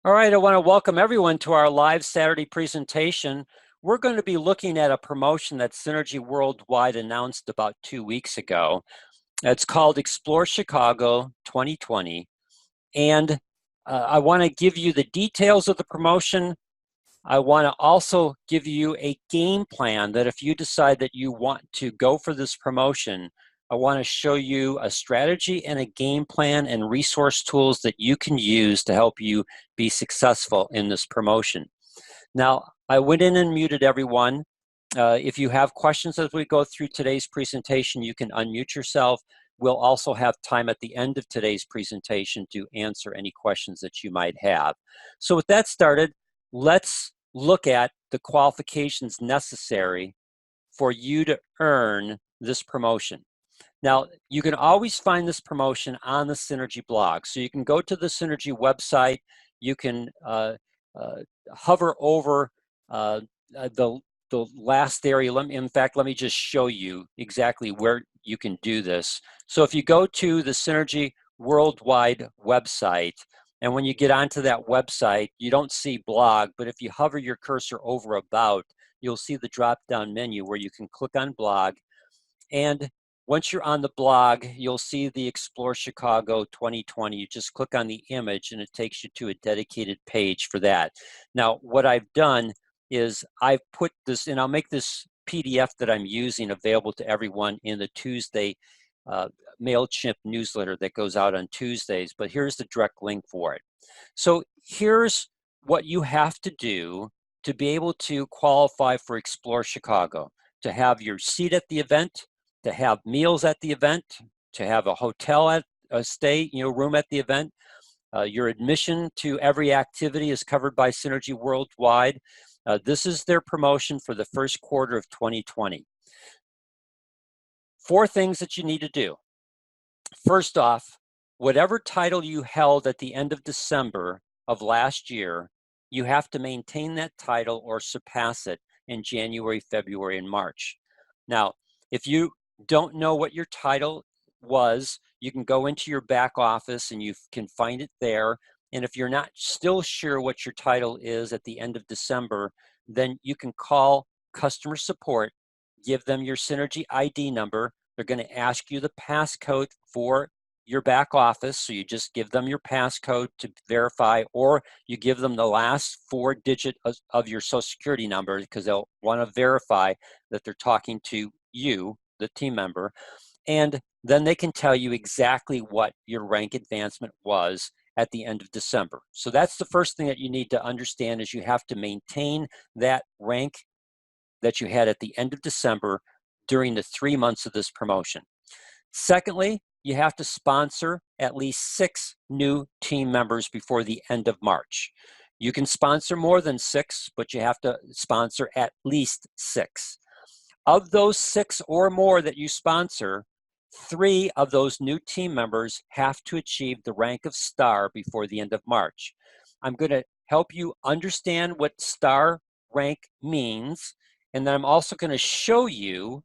All right, I want to welcome everyone to our live Saturday presentation. We're going to be looking at a promotion that Synergy Worldwide announced about 2 weeks ago. It's called Explore Chicago 2020. And I want to give you the details of the promotion. I want to also give you a game plan that if you decide that you want to go for this promotion, I want to show you a strategy and a game plan and resource tools that you can use to help you be successful in this promotion. Now, I went in and muted everyone. If you have questions as we go through today's presentation, you can unmute yourself. We'll also have time at the end of today's presentation to answer any questions that you might have. So with that started, let's look at the qualifications necessary for you to earn this promotion. Now, you can always find this promotion on the Synergy blog. So you can go to the Synergy website. You can hover over the last area. In fact, let me just show you exactly where you can do this. So if you go to the Synergy Worldwide website, and when you get onto that website, you don't see blog, but if you hover your cursor over about, you'll see the drop-down menu where you can click on blog. And once you're on the blog, you'll see the Explore Chicago 2020. You just click on the image and it takes you to a dedicated page for that. Now, what I've done is I've put this, and I'll make this PDF that I'm using available to everyone in the Tuesday MailChimp newsletter that goes out on Tuesdays, but here's the direct link for it. So here's what you have to do to be able to qualify for Explore Chicago: to have your seat at the event, to have meals at the event, to have a hotel at a stay, room at the event. Your admission to every activity is covered by Synergy Worldwide. This is their promotion for the first quarter of 2020. 4 things that you need to do. First off, whatever title you held at the end of December of last year, you have to maintain that title or surpass it in January, February, and March. Now, if you don't know what your title was, you can go into your back office and you can find it there. And if you're not still sure what your title is at the end of December, then you can call customer support, give them your Synergy ID number. They're going to ask you the passcode for your back office. So you just give them your passcode to verify, or you give them the last 4 digits of your social security number, because they'll want to verify that they're talking to you, the team member. And then they can tell you exactly what your rank advancement was at the end of December. So that's the first thing that you need to understand, is you have to maintain that rank that you had at the end of December during the 3 months of this promotion. Secondly, you have to sponsor at least 6 new team members before the end of March. You can sponsor more than 6, but you have to sponsor at least 6. Of those 6 or more that you sponsor, 3 of those new team members have to achieve the rank of star before the end of March. I'm going to help you understand what star rank means, and then I'm also going to show you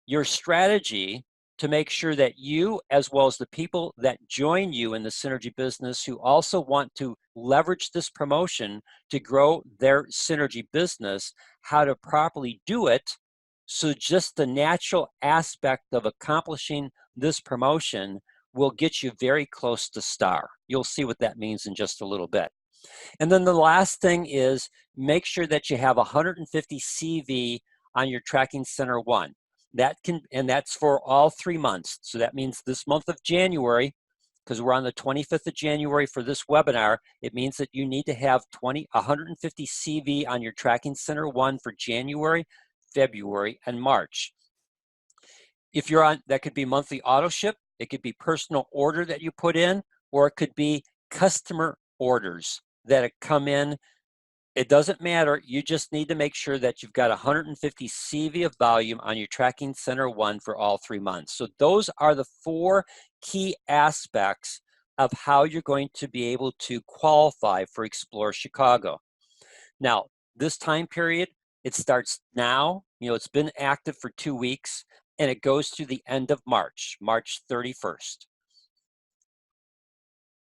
your strategy to make sure that you, as well as the people that join you in the Synergy business who also want to leverage this promotion to grow their Synergy business, how to properly do it. So just the natural aspect of accomplishing this promotion will get you very close to star. You'll see what that means in just a little bit. And then the last thing is, make sure that you have 150 CV on your Tracking Center 1. And that's for all 3 months. So that means this month of January, because we're on the 25th of January for this webinar, it means that you need to have 150 CV on your Tracking Center 1 for January, February, and March. If you're on, that could be monthly auto ship, it could be personal order that you put in, or it could be customer orders that come in. It doesn't matter. You just need to make sure that you've got 150 CV of volume on your Tracking Center 1 for all 3 months. So those are the 4 key aspects of how you're going to be able to qualify for Explore Chicago. Now, this time period, it starts now. It's been active for 2 weeks, and it goes through the end of March, March 31st.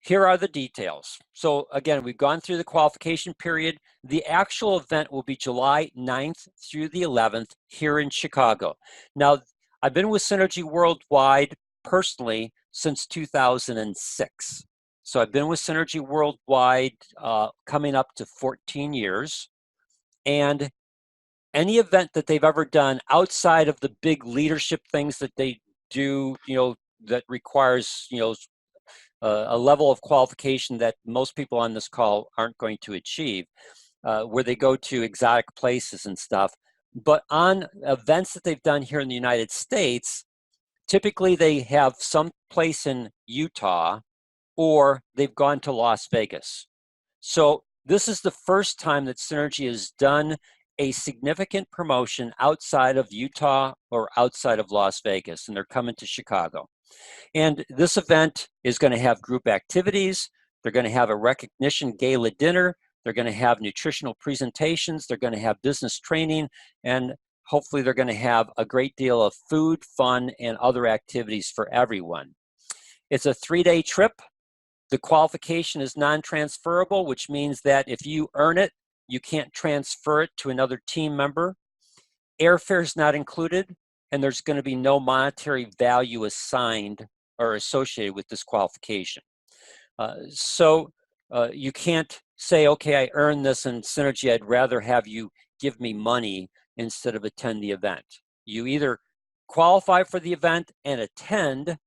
here are the details. So again, we've gone through the qualification period. The actual event will be July 9th through the 11th here in Chicago. Now, I've been with Synergy Worldwide personally since 2006. So I've been with Synergy Worldwide coming up to 14 years. And any event that they've ever done outside of the big leadership things that they do, that requires, a level of qualification that most people on this call aren't going to achieve, where they go to exotic places and stuff. But on events that they've done here in the United States, typically they have some place in Utah or they've gone to Las Vegas. So this is the first time that Synergy has done a significant promotion outside of Utah or outside of Las Vegas, and they're coming to Chicago. And this event is going to have group activities. They're going to have a recognition gala dinner. They're going to have nutritional presentations. They're going to have business training. And hopefully they're going to have a great deal of food, fun, and other activities for everyone. It's a 3-day trip. The qualification is non-transferable, which means that if you earn it, you can't transfer it to another team member. Airfare is not included, and there's going to be no monetary value assigned or associated with this qualification. So you can't say, okay, I earned this in Synergy, I'd rather have you give me money instead of attend the event. You either qualify for the event and attend,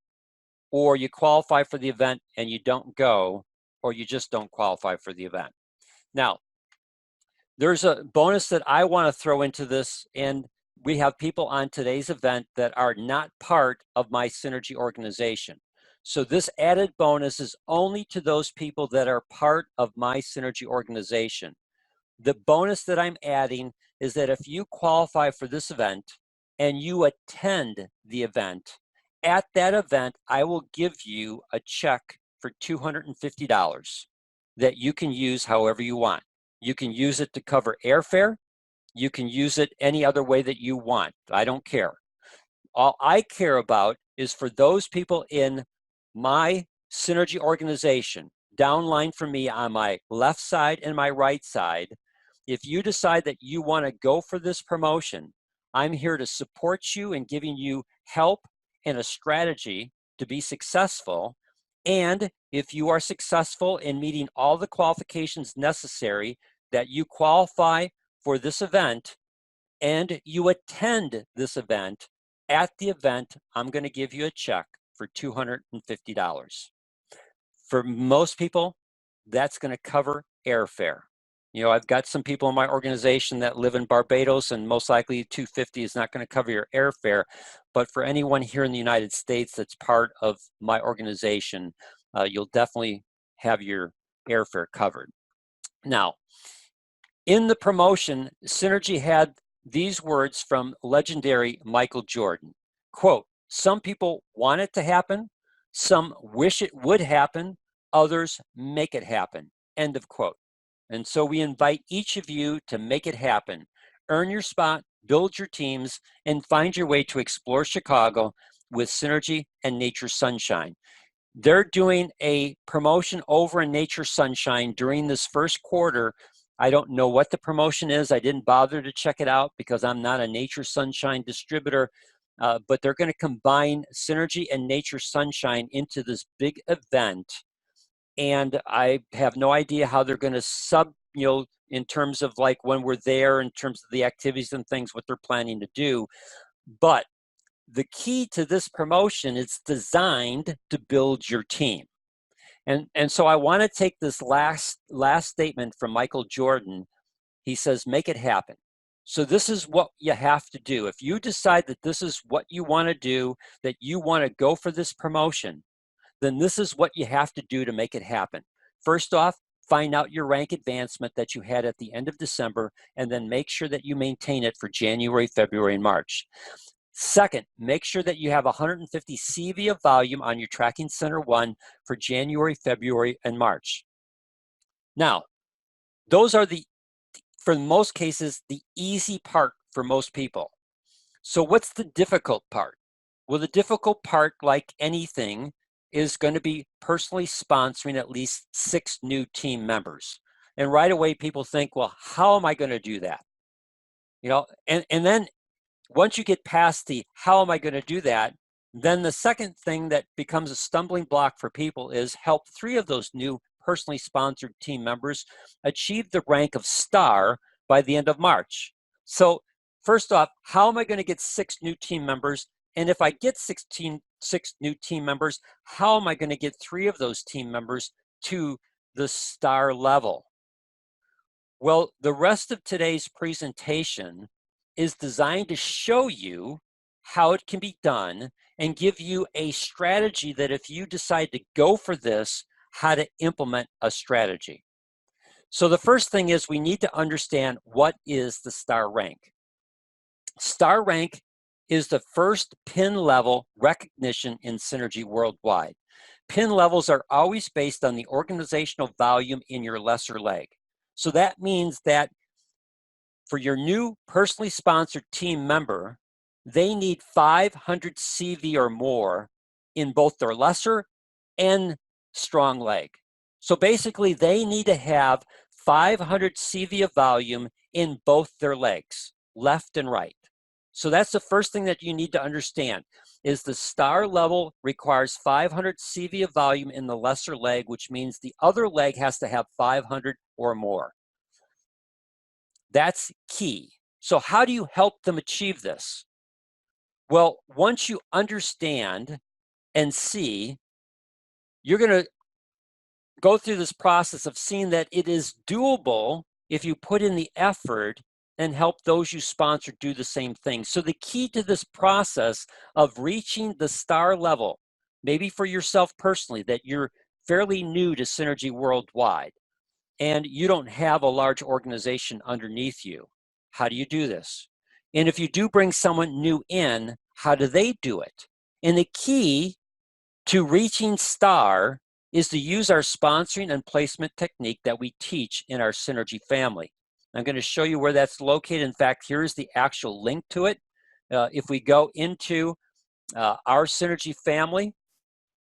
or you qualify for the event and you don't go, or you just don't qualify for the event. Now, there's a bonus that I want to throw into this, and we have people on today's event that are not part of my Synergy organization. So this added bonus is only to those people that are part of my Synergy organization. The bonus that I'm adding is that if you qualify for this event and you attend the event, at that event, I will give you a check for $250 that you can use however you want. You can use it to cover airfare. You can use it any other way that you want. I don't care. All I care about is for those people in my Synergy organization, downline from me on my left side and my right side. If you decide that you want to go for this promotion, I'm here to support you in giving you help and a strategy to be successful. And if you are successful in meeting all the qualifications necessary that you qualify for this event and you attend this event, at the event, I'm going to give you a check for $250. For most people, that's going to cover airfare. I've got some people in my organization that live in Barbados, and most likely $250 is not going to cover your airfare. But for anyone here in the United States that's part of my organization, you'll definitely have your airfare covered. Now, in the promotion, Synergy had these words from legendary Michael Jordan. Quote, "Some people want it to happen, some wish it would happen, others make it happen." End of quote. And so we invite each of you to make it happen. Earn your spot, build your teams, and find your way to explore Chicago with Synergy and Nature Sunshine. They're doing a promotion over in Nature Sunshine during this first quarter. I don't know what the promotion is. I didn't bother to check it out because I'm not a Nature Sunshine distributor, but they're going to combine Synergy and Nature Sunshine into this big event. And I have no idea how they're going to in terms of like when we're there, in terms of the activities and things, what they're planning to do. But the key to this promotion is designed to build your team. And so I want to take this last statement from Michael Jordan. He says, make it happen. So this is what you have to do. If you decide that this is what you want to do, that you want to go for this promotion, then this is what you have to do to make it happen. First off, find out your rank advancement that you had at the end of December, and then make sure that you maintain it for January, February, and March. Second, make sure that you have 150 CV of volume on your Tracking Center 1 for January, February, and March. Now, those are for most cases, the easy part for most people. So what's the difficult part? Well, the difficult part, like anything, is going to be personally sponsoring at least 6 new team members. And right away, people think, well, how am I going to do that? You know, and then once you get past the how am I going to do that, then the second thing that becomes a stumbling block for people is help 3 of those new personally sponsored team members achieve the rank of star by the end of March. So first off, how am I going to get 6 new team members? And if I get 6 new team members, how am I going to get 3 of those team members to the star level? Well, the rest of today's presentation is designed to show you how it can be done and give you a strategy that if you decide to go for this, how to implement a strategy. So the first thing is we need to understand what is the star rank. Star rank is the first pin level recognition in Synergy worldwide. Pin levels are always based on the organizational volume in your lesser leg. So that means that for your new personally sponsored team member, they need 500 CV or more in both their lesser and strong leg. So basically, they need to have 500 CV of volume in both their legs, left and right. So that's the first thing that you need to understand is the star level requires 500 CV of volume in the lesser leg, which means the other leg has to have 500 or more. That's key. So how do you help them achieve this? Well, once you understand and see, you're going to go through this process of seeing that it is doable if you put in the effort and help those you sponsor do the same thing. So the key to this process of reaching the star level, maybe for yourself personally, that you're fairly new to Synergy worldwide, and you don't have a large organization underneath you. How do you do this? And if you do bring someone new in, how do they do it? And the key to reaching star is to use our sponsoring and placement technique that we teach in our Synergy family. I'm going to show you where that's located. In fact, here's the actual link to it. If we go into our Synergy family,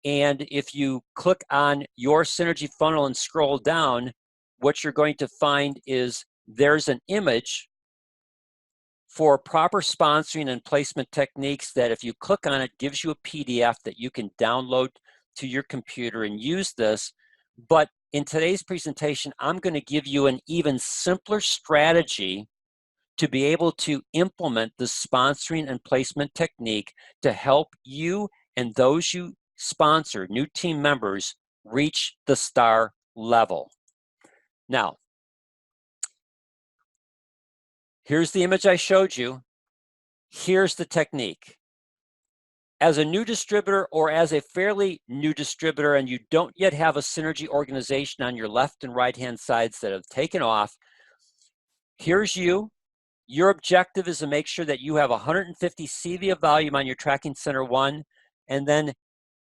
and if you click on your Synergy funnel and scroll down, what you're going to find is there's an image for proper sponsoring and placement techniques that if you click on it, gives you a PDF that you can download to your computer and use this. But in today's presentation, I'm going to give you an even simpler strategy to be able to implement the sponsoring and placement technique to help you and those you sponsor, new team members, reach the star level. Now, here's the image I showed you. Here's the technique. As a new distributor or as a fairly new distributor and you don't yet have a Synergy organization on your left and right hand sides that have taken off, here's you. Your objective is to make sure that you have 150 CV of volume on your tracking center 1, and then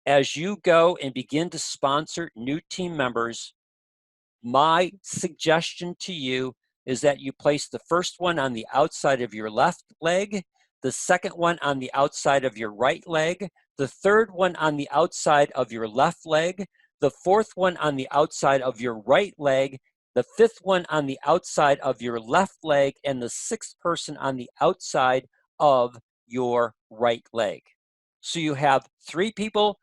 as you go and begin to sponsor new team members, my suggestion to you is that you place the first one on the outside of your left leg, the second one on the outside of your right leg, the third one on the outside of your left leg, the fourth one on the outside of your right leg, the fifth one on the outside of your left leg, and the sixth person on the outside of your right leg. So you have 3 people,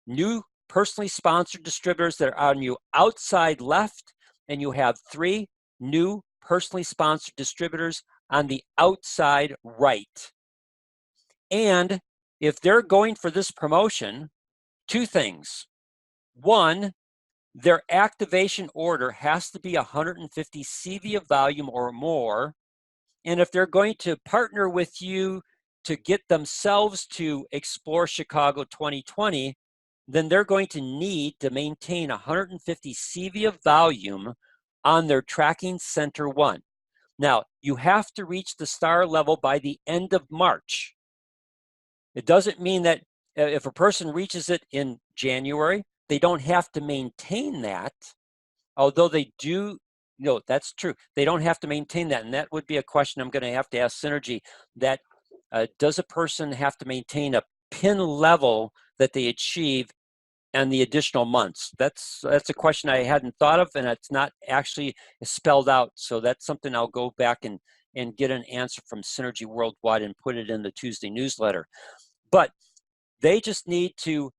new personally sponsored distributors that are on your outside left, and you have 3 new personally sponsored distributors on the outside right. And if they're going for this promotion, 2 things. 1, their activation order has to be 150 CV of volume or more. And if they're going to partner with you to get themselves to Explore Chicago 2020, then they're going to need to maintain 150 CV of volume on their tracking center 1. Now, you have to reach the star level by the end of March. It doesn't mean that if a person reaches it in January, they don't have to maintain that, although they do. No, that's true. They don't have to maintain that, and that would be a question I'm going to have to ask Synergy, that does a person have to maintain a pin level that they achieve and the additional months? That's a question I hadn't thought of, and it's not actually spelled out. So that's something I'll go back and get an answer from Synergy Worldwide and put it in the Tuesday newsletter. But they just need to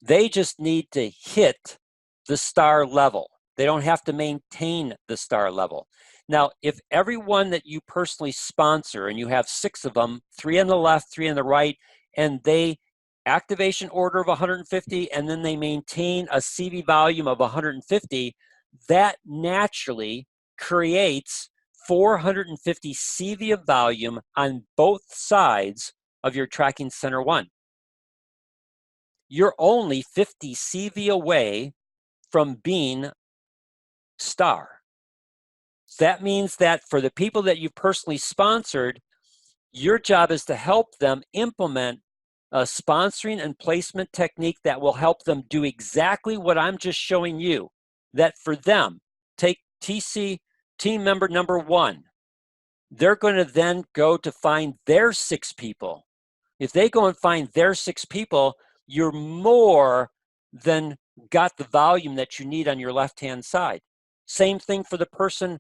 hit the star level. They don't have to maintain the star level. Now, if everyone that you personally sponsor, and you have 6 of them, 3 on the left, 3 on the right, and they activation order of 150, and then they maintain a CV volume of 150, that naturally creates 450 CV of volume on both sides of your tracking center 1. You're only 50 CV away from being star. That means that for the people that you've personally sponsored, your job is to help them implement a sponsoring and placement technique that will help them do exactly what I'm just showing you. That for them, take TC team member number 1. They're going to then go to find their 6 people. If they go and find their 6 people, you're more than got the volume that you need on your left-hand side. Same thing for the person,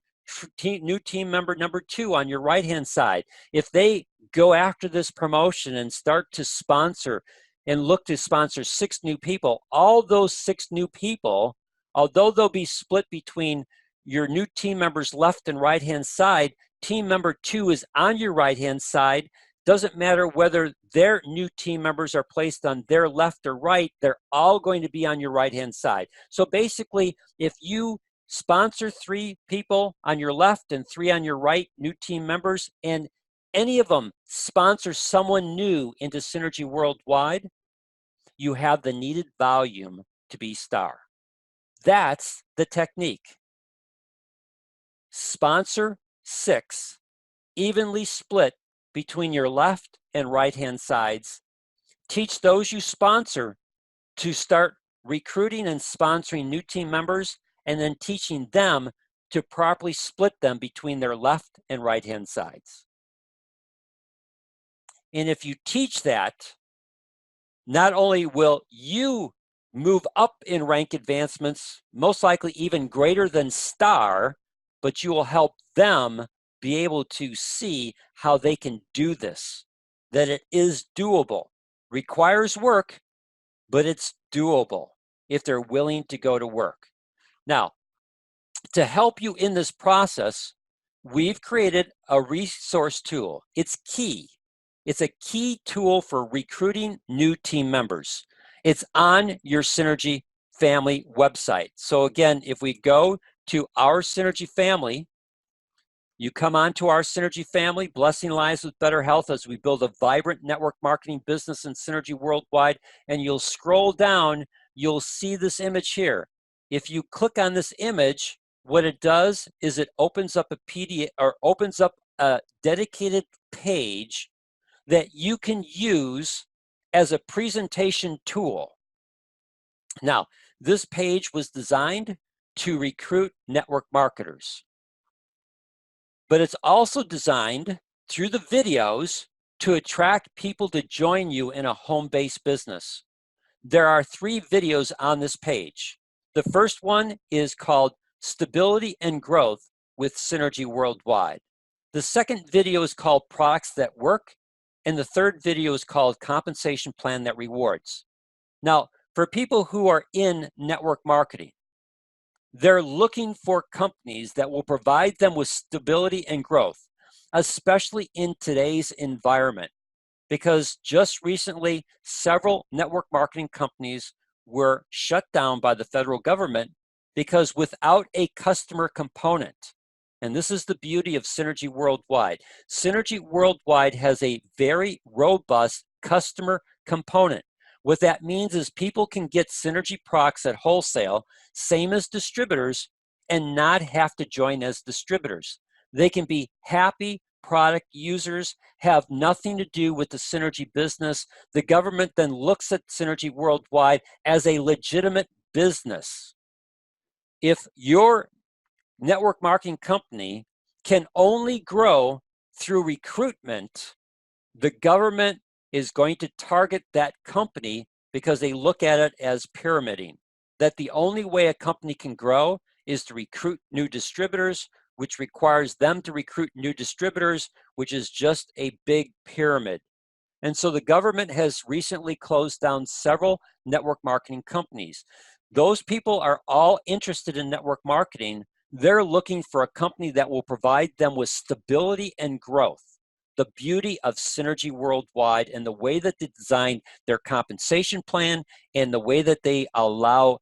new team member number 2 on your right-hand side. If they go after this promotion and start to sponsor and look to sponsor 6 new people, all those 6 new people, although they'll be split between your new team members left and right-hand side, team member 2 is on your right-hand side. Doesn't matter whether their new team members are placed on their left or right, they're all going to be on your right-hand side. So basically, if you sponsor 3 people on your left and 3 on your right, new team members, and any of them sponsor someone new into Synergy Worldwide, you have the needed volume to be star. That's the technique. Sponsor 6, evenly split between your left and right-hand sides. Teach those you sponsor to start recruiting and sponsoring new team members, and then teaching them to properly split them between their left and right-hand sides. And if you teach that, not only will you move up in rank advancements, most likely even greater than star, but you will help them be able to see how they can do this, that it is doable. Requires work, but it's doable if they're willing to go to work. Now, to help you in this process, we've created a resource tool. It's key. It's a key tool for recruiting new team members. It's on your Synergy Family website. So again, if we go to our Synergy Family, you come on to our Synergy Family, blessing lives with better health as we build a vibrant network marketing business in Synergy Worldwide, and you'll scroll down, you'll see this image here. If you click on this image, what it does is it opens up a PDF, or opens up a dedicated page that you can use as a presentation tool. Now, this page was designed to recruit network marketers, but it's also designed through the videos to attract people to join you in a home-based business. There are 3 videos on this page. The first one is called Stability and Growth with Synergy Worldwide. The second video is called Products That Work, and the third video is called Compensation Plan That Rewards. Now, for people who are in network marketing, they're looking for companies that will provide them with stability and growth, especially in today's environment, because just recently, several network marketing companies were shut down by the federal government because without a customer component. And this is the beauty of Synergy Worldwide. Synergy Worldwide has a very robust customer component. What that means is people can get Synergy products at wholesale, same as distributors, and not have to join as distributors. They can be happy product users, have nothing to do with the Synergy business. The government then looks at Synergy Worldwide as a legitimate business. If your network marketing company can only grow through recruitment, the government is going to target that company because they look at it as pyramiding, that the only way a company can grow is to recruit new distributors, which requires them to recruit new distributors, which is just a big pyramid. And so the government has recently closed down several network marketing companies. Those people are all interested in network marketing. They're looking for a company that will provide them with stability and growth. The beauty of Synergy Worldwide and the way that they design their compensation plan and the way that they allow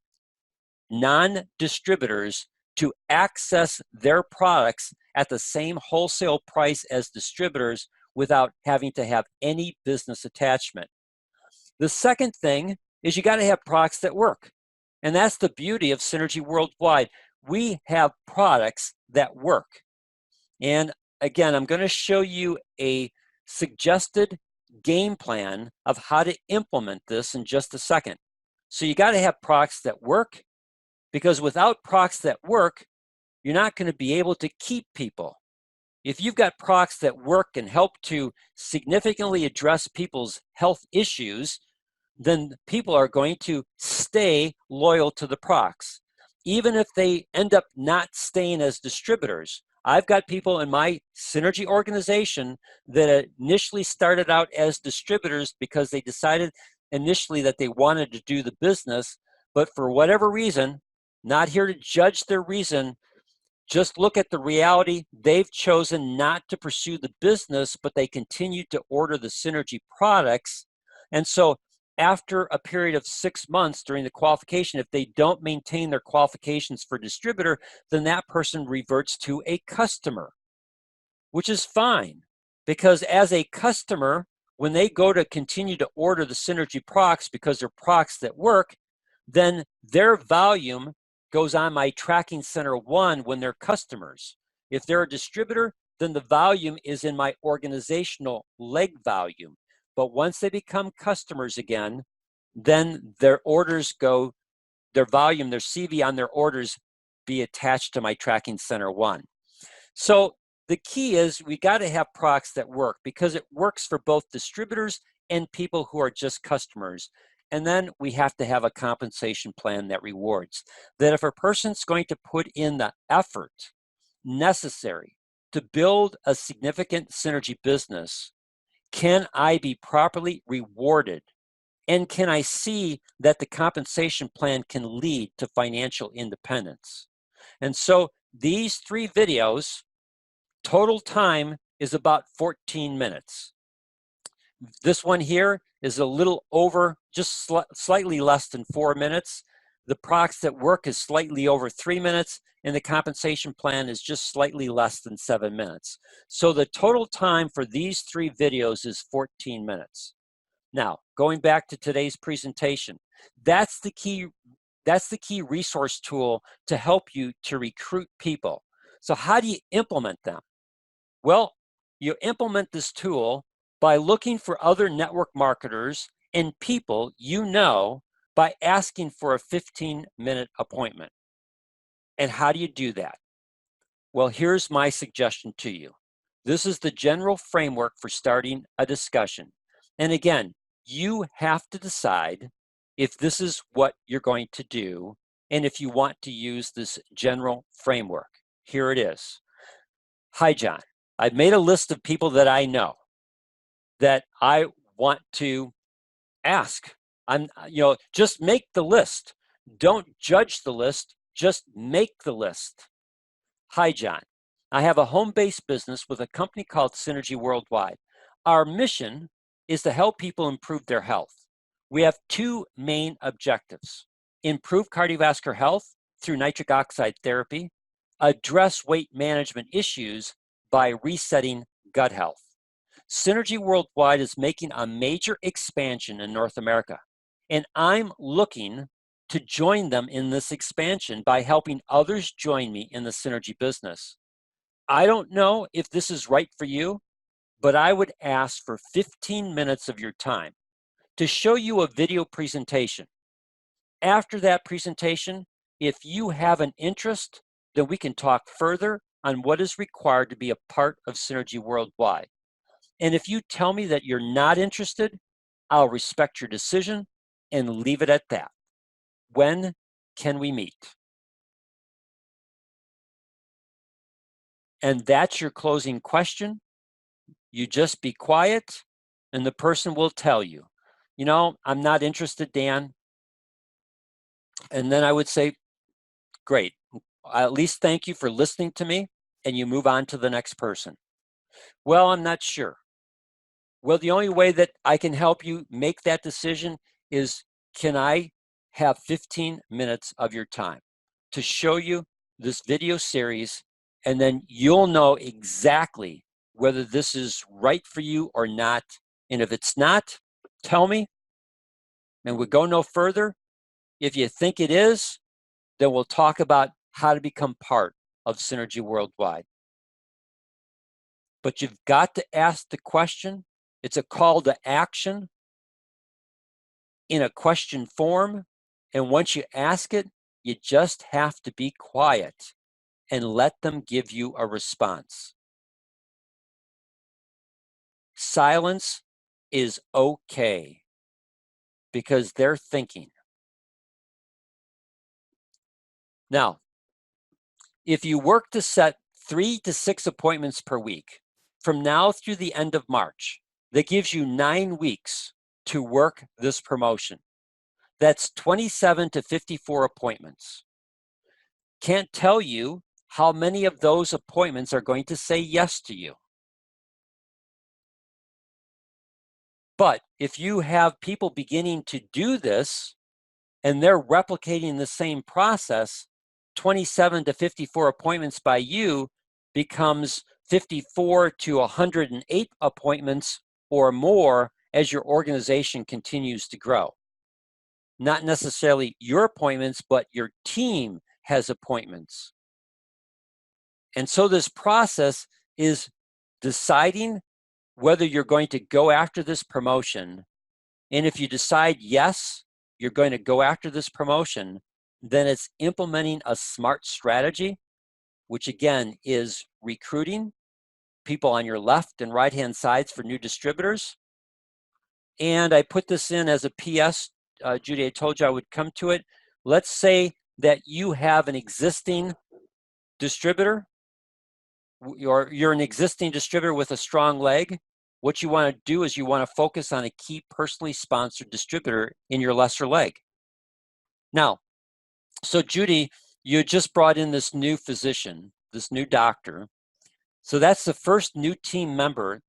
non-distributors to access their products at the same wholesale price as distributors without having to have any business attachment. The second thing is you got to have products that work. And that's the beauty of Synergy Worldwide. We have products that work. And again, I'm going to show you a suggested game plan of how to implement this in just a second. So you got to have products that work, because without products that work, you're not going to be able to keep people. If you've got products that work and help to significantly address people's health issues, then people are going to stay loyal to the products, even if they end up not staying as distributors. I've got people in my Synergy organization that initially started out as distributors because they decided initially that they wanted to do the business, but for whatever reason, not here to judge their reason, just look at the reality. They've chosen not to pursue the business, but they continue to order the Synergy products. And so after a period of 6 months during the qualification, if they don't maintain their qualifications for distributor, then that person reverts to a customer, which is fine, because as a customer, when they go to continue to order the Synergy products because they're products that work, then their volume goes on my tracking center 1 when they're customers. If they're a distributor, then the volume is in my organizational leg volume. But once they become customers again, then their orders go, their volume, their CV on their orders be attached to my tracking center 1. So the key is we got to have products that work, because it works for both distributors and people who are just customers. And then we have to have a compensation plan that rewards. That if a person's going to put in the effort necessary to build a significant Synergy business, can I be properly rewarded? And can I see that the compensation plan can lead to financial independence? And so these 3 videos, total time is about 14 minutes. This one here is a little over, just slightly less than 4 minutes. The products that work is slightly over 3 minutes, and the compensation plan is just slightly less than 7 minutes. So the total time for these 3 videos is 14 minutes. Now, going back to today's presentation, that's the key resource tool to help you to recruit people. So how do you implement them? Well, you implement this tool by looking for other network marketers and people you know by asking for a 15-minute appointment. And how do you do that? Well, here's my suggestion to you. This is the general framework for starting a discussion. And again, you have to decide if this is what you're going to do and if you want to use this general framework. Here it is. Hi, John. I've made a list of people that I know that I want to ask. Just make the list. Don't judge the list, just make the list. Hi, John. I have a home-based business with a company called Synergy Worldwide. Our mission is to help people improve their health. We have 2 main objectives: improve cardiovascular health through nitric oxide therapy, address weight management issues by resetting gut health. Synergy Worldwide is making a major expansion in North America, and I'm looking to join them in this expansion by helping others join me in the Synergy business. I don't know if this is right for you, but I would ask for 15 minutes of your time to show you a video presentation. After that presentation, if you have an interest, then we can talk further on what is required to be a part of Synergy Worldwide. And if you tell me that you're not interested, I'll respect your decision, and leave it at that. When can we meet? And that's your closing question. You just be quiet, and the person will tell you, I'm not interested, Dan. And then I would say, great. I at least thank you for listening to me, and you move on to the next person. Well, I'm not sure. Well, the only way that I can help you make that decision is, can I have 15 minutes of your time to show you this video series, and then you'll know exactly whether this is right for you or not. And if it's not, tell me, and we'll go no further. If you think it is, then we'll talk about how to become part of Synergy Worldwide. But you've got to ask the question. It's a call to action in a question form. And once you ask it, you just have to be quiet and let them give you a response. Silence is okay because they're thinking. Now, if you work to set 3 to 6 appointments per week from now through the end of March, that gives you 9 weeks to work this promotion. That's 27 to 54 appointments. Can't tell you how many of those appointments are going to say yes to you. But if you have people beginning to do this and they're replicating the same process, 27 to 54 appointments by you becomes 54 to 108 appointments or more as your organization continues to grow. Not necessarily your appointments, but your team has appointments. And so this process is deciding whether you're going to go after this promotion. And if you decide, yes, you're going to go after this promotion, then it's implementing a smart strategy, which again is recruiting people on your left and right-hand sides for new distributors. And I put this in as a PS, Judy, I told you I would come to it. Let's say that you have an existing distributor, you're an existing distributor with a strong leg. What you want to do is you want to focus on a key personally sponsored distributor in your lesser leg. Now, so Judy, you just brought in this new physician, this new doctor. So that's the first new team member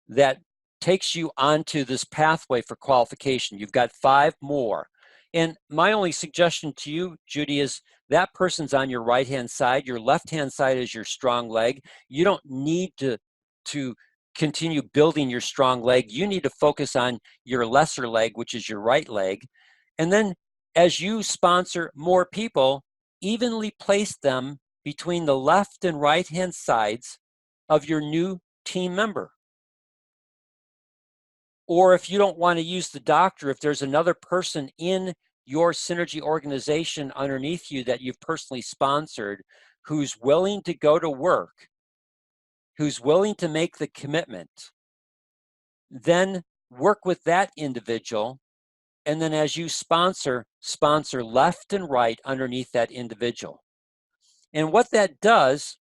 that takes you onto this pathway for qualification. You've got 5 more. And my only suggestion to you, Judy, is that person's on your right-hand side. Your left-hand side is your strong leg. You don't need to continue building your strong leg. You need to focus on your lesser leg, which is your right leg. And then as you sponsor more people, evenly place them between the left and right-hand sides of your new team member. Or if you don't want to use the doctor, if there's another person in your Synergy organization underneath you that you've personally sponsored who's willing to go to work, who's willing to make the commitment, then work with that individual. And then as you sponsor left and right underneath that individual. And what that does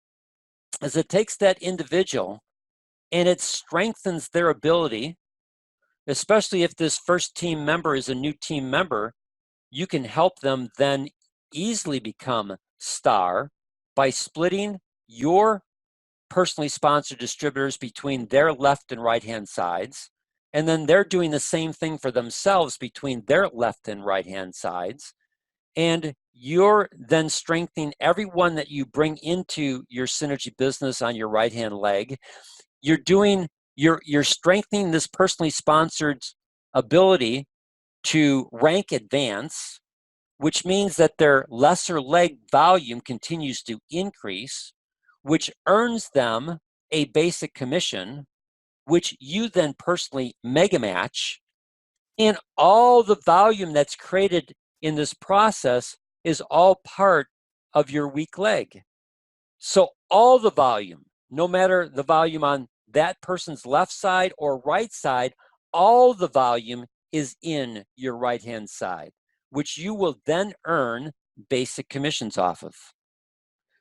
is it takes that individual and it strengthens their ability, especially if this first team member is a new team member. You can help them then easily become star by splitting your personally sponsored distributors between their left and right hand sides. And then they're doing the same thing for themselves between their left and right hand sides. And you're then strengthening everyone that you bring into your Synergy business on your right hand leg. You're strengthening this personally sponsored ability to rank advance, which means that their lesser leg volume continues to increase, which earns them a basic commission, which you then personally mega match. And all the volume that's created in this process is all part of your weak leg. So all the volume, no matter the volume on that person's left side or right side, all the volume is in your right-hand side, which you will then earn basic commissions off of.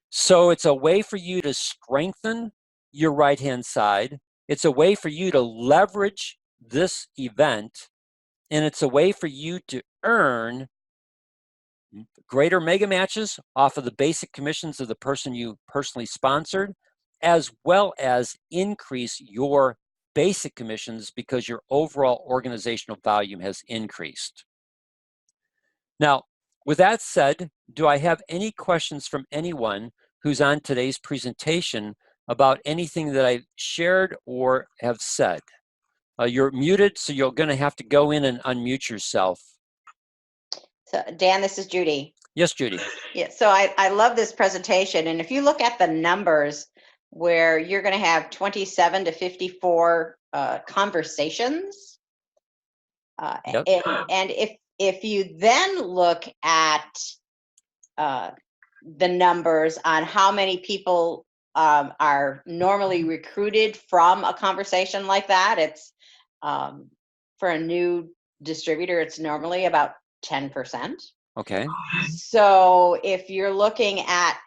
So it's a way for you to strengthen your right-hand side. It's a way for you to leverage this event, and it's a way for you to earn greater mega matches off of the basic commissions of the person you personally sponsored, as well as increase your basic commissions because your overall organizational volume has increased. Now, with that said, do I have any questions from anyone who's on today's presentation about anything that I shared or have said? You're muted, so you're going to have to go in and unmute yourself. So, Dan, this is Judy. Yes, Judy. Yeah, so I love this presentation. And if you look at the numbers where you're going to have 27 to 54 conversations, Yep. and if you then look at the numbers on how many people are normally recruited from a conversation like that, it's for a new distributor, it's normally about 10%. Okay. So if you're looking at,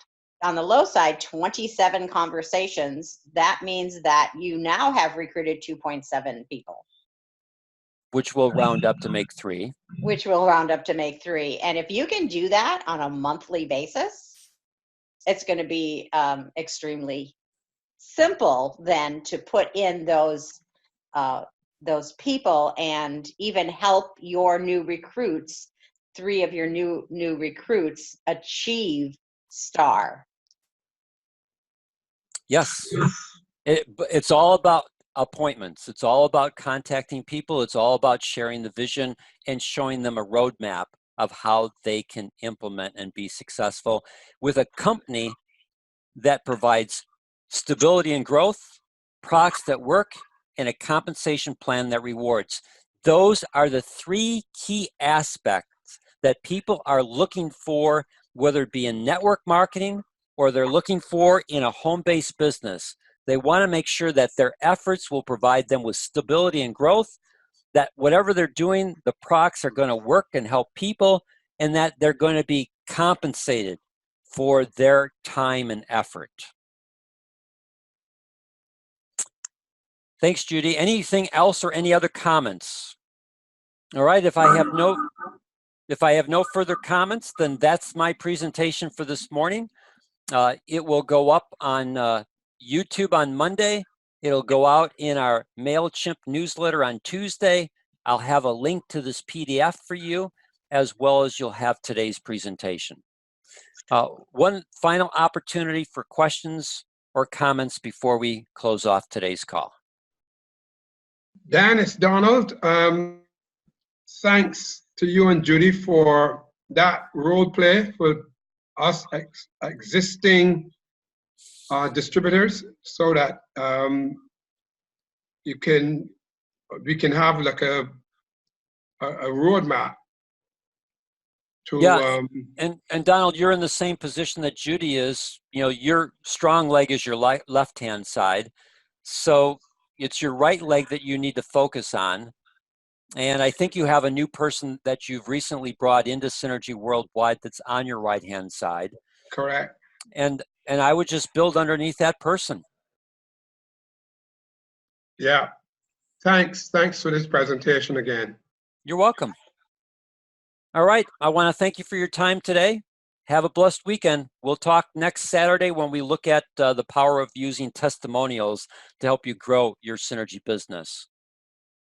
on the low side, 27 conversations, that means that you now have recruited 2.7 people. Which will round up to make 3. Which will round up to make 3. And if you can do that on a monthly basis, it's going to be extremely simple then to put in those people and even help your new recruits, 3 of your new recruits achieve STAR. Yes. It's all about appointments. It's all about contacting people. It's all about sharing the vision and showing them a roadmap of how they can implement and be successful with a company that provides stability and growth, products that work, and a compensation plan that rewards. Those are the 3 key aspects that people are looking for, whether it be in network marketing or they're looking for in a home-based business. They want to make sure that their efforts will provide them with stability and growth, that whatever they're doing, the products are going to work and help people, and that they're going to be compensated for their time and effort. Thanks, Judy. Anything else or any other comments? All right, if I have no further comments, then that's my presentation for this morning. It will go up on YouTube on Monday. It'll go out in our MailChimp newsletter on Tuesday. I'll have a link to this PDF for you, as well as you'll have today's presentation. One final opportunity for questions or comments before we close off today's call. Dan, it's Donald. Thanks to you and Judy for that role play for us existing distributors, so that we can have like a roadmap to and Donald, you're in the same position that Judy is. You know, your strong leg is your left hand side, so it's your right leg that you need to focus on. And I think you have a new person that you've recently brought into Synergy Worldwide that's on your right hand side. Correct. And I would just build underneath that person. Yeah. Thanks for this presentation again. You're welcome. All right. I want to thank you for your time today. Have a blessed weekend. We'll talk next Saturday when we look at the power of using testimonials to help you grow your Synergy business.